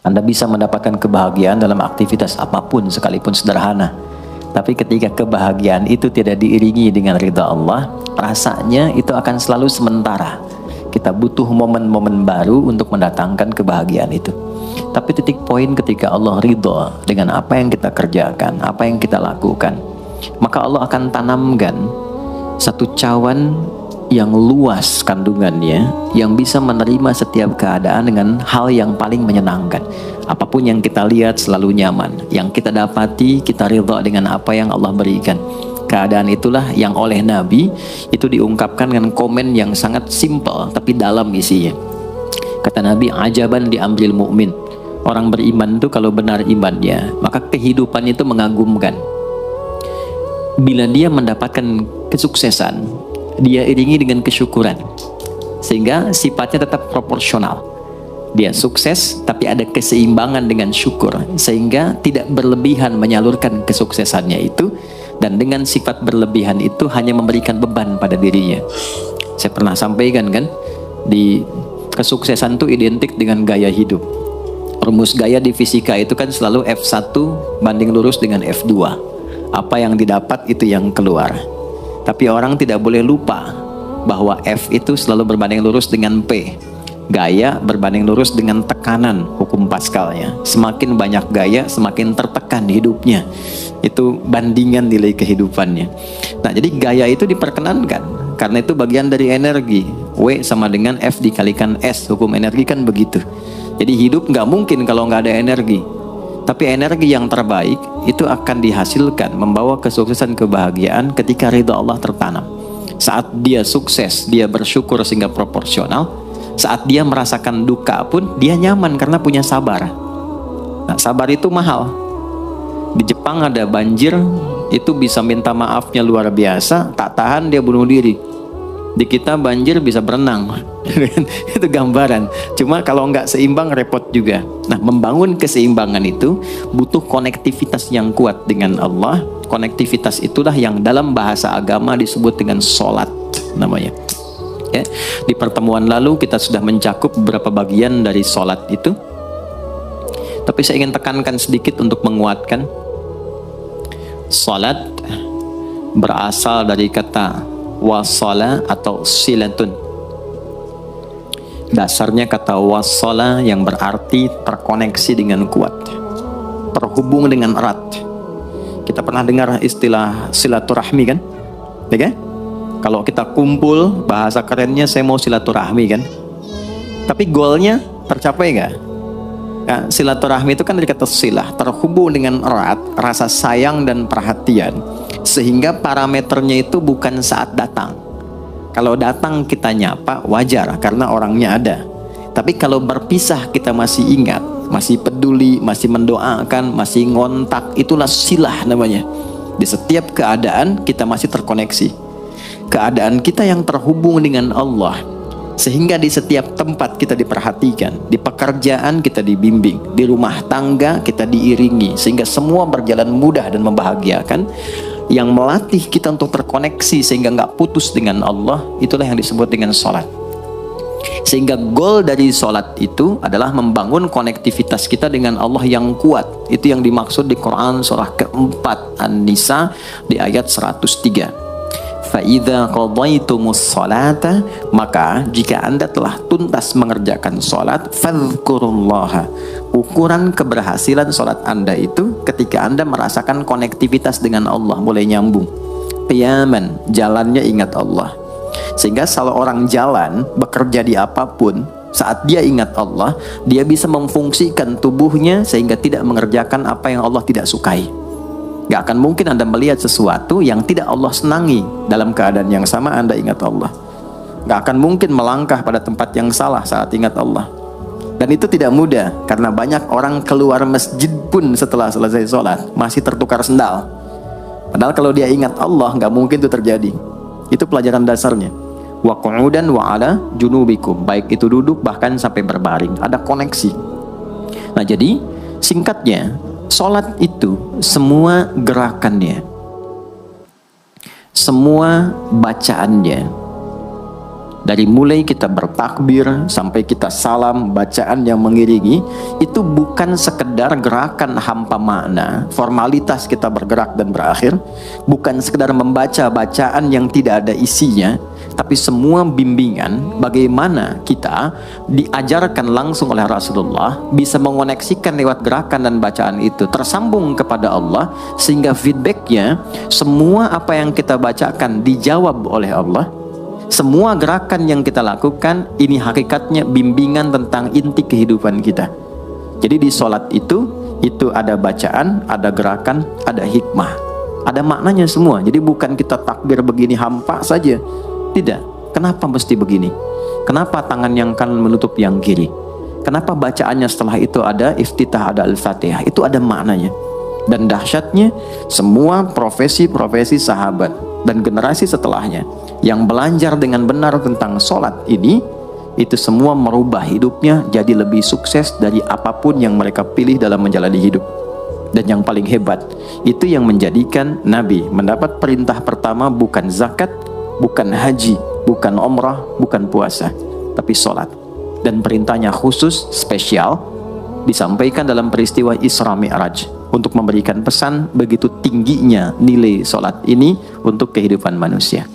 Anda bisa mendapatkan kebahagiaan dalam aktivitas apapun sekalipun sederhana. Tapi ketika kebahagiaan itu tidak diiringi dengan ridha Allah, rasanya itu akan selalu sementara. Kita butuh momen-momen baru untuk mendatangkan kebahagiaan itu. Tapi titik poin ketika Allah ridha dengan apa yang kita kerjakan, apa yang kita lakukan, maka Allah akan tanamkan satu cawan yang luas kandungannya, yang bisa menerima setiap keadaan dengan hal yang paling menyenangkan. Apapun yang kita lihat selalu nyaman, yang kita dapati kita ridha dengan apa yang Allah berikan. Keadaan itulah yang oleh Nabi itu diungkapkan dengan komen yang sangat simpel tapi dalam isinya. Kata Nabi, ajaban li amril mu'min. Orang beriman itu kalau benar imannya, maka kehidupannya itu mengagumkan. Bila dia mendapatkan kesuksesan, dia iringi dengan kesyukuran, sehingga sifatnya tetap proporsional. Dia sukses tapi ada keseimbangan dengan syukur, sehingga tidak berlebihan menyalurkan kesuksesannya itu, dan dengan sifat berlebihan itu hanya memberikan beban pada dirinya. Saya pernah sampaikan kan, di kesuksesan itu identik dengan gaya hidup. Rumus gaya di fisika itu kan selalu F1 banding lurus dengan F2. Apa yang didapat itu yang keluar. Tapi orang tidak boleh lupa bahwa F itu selalu berbanding lurus dengan P. Gaya berbanding lurus dengan tekanan, hukum Pascalnya. Semakin banyak gaya, semakin tertekan hidupnya. Itu bandingan nilai kehidupannya. Nah, jadi gaya itu diperkenankan, karena itu bagian dari energi. W sama dengan F dikalikan S, hukum energi kan begitu. Jadi hidup nggak mungkin kalau nggak ada energi. Tapi energi yang terbaik itu akan dihasilkan membawa kesuksesan, kebahagiaan ketika ridha Allah tertanam. Saat dia sukses, dia bersyukur sehingga proporsional. Saat dia merasakan duka pun dia nyaman karena punya sabar. Nah, sabar itu mahal. Di Jepang ada banjir, itu bisa minta maafnya luar biasa, tak tahan dia bunuh diri. Di kita banjir bisa berenang. Itu gambaran. Cuma kalau nggak seimbang repot juga. Nah, membangun keseimbangan itu butuh konektivitas yang kuat dengan Allah. Konektivitas itulah yang dalam bahasa agama disebut dengan sholat namanya. Ya, di pertemuan lalu kita sudah mencakup beberapa bagian dari sholat itu. Tapi saya ingin tekankan sedikit untuk menguatkan. Sholat berasal dari kata wasala atau silatun. Dasarnya kata wasala yang berarti terkoneksi dengan kuat, terhubung dengan erat. Kita pernah dengar istilah silaturahmi kan? Ya kan? Kalau kita kumpul, bahasa kerennya saya mau silaturahmi kan? Tapi goalnya tercapai nggak? Ya, silaturahmi itu kan dari kata silah, terhubung dengan erat, rasa sayang dan perhatian. Sehingga parameternya itu bukan saat datang. Kalau datang kita nyapa wajar karena orangnya ada. Tapi kalau berpisah kita masih ingat, masih peduli, masih mendoakan, masih ngontak, itulah silah namanya. Di setiap keadaan kita masih terkoneksi. Keadaan kita yang terhubung dengan Allah, sehingga di setiap tempat kita diperhatikan, di pekerjaan kita dibimbing, di rumah tangga kita diiringi, sehingga semua berjalan mudah dan membahagiakan. Yang melatih kita untuk terkoneksi sehingga nggak putus dengan Allah, itulah yang disebut dengan sholat. Sehingga goal dari sholat itu adalah membangun konektivitas kita dengan Allah yang kuat. Itu yang dimaksud di Quran surah keempat An-Nisa di ayat 103. Fa'idha qadaytumus sholata, maka jika anda telah tuntas mengerjakan sholat, fadhkurullaha. Ukuran keberhasilan sholat anda itu ketika anda merasakan konektivitas dengan Allah mulai nyambung. Qiyaman, jalannya ingat Allah. Sehingga kalau orang jalan, bekerja di apapun, saat dia ingat Allah, dia bisa memfungsikan tubuhnya sehingga tidak mengerjakan apa yang Allah tidak sukai. Gak akan mungkin anda melihat sesuatu yang tidak Allah senangi dalam keadaan yang sama anda ingat Allah. Gak akan mungkin melangkah pada tempat yang salah saat ingat Allah. Dan itu tidak mudah, karena banyak orang keluar masjid pun setelah selesai sholat masih tertukar sendal. Padahal kalau dia ingat Allah, gak mungkin itu terjadi. Itu pelajaran dasarnya. Wa qu'udan wa ala junubikum, baik itu duduk bahkan sampai berbaring, ada koneksi. Nah, jadi singkatnya, sholat itu semua gerakannya, semua bacaannya, Dari mulai kita bertakbir sampai kita salam, bacaan yang mengiringi itu bukan sekedar gerakan hampa makna, formalitas kita bergerak dan berakhir, bukan sekedar membaca bacaan yang tidak ada isinya, tapi semua bimbingan bagaimana kita diajarkan langsung oleh Rasulullah bisa mengoneksikan lewat gerakan dan bacaan itu tersambung kepada Allah, sehingga feedbacknya semua apa yang kita bacakan dijawab oleh Allah. Semua gerakan yang kita lakukan ini hakikatnya bimbingan tentang inti kehidupan kita. Jadi di sholat itu ada bacaan, ada gerakan, ada hikmah, ada maknanya semua. Jadi bukan kita takbir begini hampa saja. Tidak. Kenapa mesti begini? Kenapa tangan yang kanan menutup yang kiri? Kenapa bacaannya setelah itu ada iftitah, ada al-fatihah? Itu ada maknanya. Dan dahsyatnya semua profesi-profesi sahabat dan generasi setelahnya yang belajar dengan benar tentang sholat ini, itu semua merubah hidupnya jadi lebih sukses dari apapun yang mereka pilih dalam menjalani hidup. Dan yang paling hebat, itu yang menjadikan Nabi mendapat perintah pertama bukan zakat, bukan haji, bukan umrah, bukan puasa, tapi sholat. Dan perintahnya khusus, spesial, disampaikan dalam peristiwa Isra Mi'raj untuk memberikan pesan begitu tingginya nilai sholat ini untuk kehidupan manusia.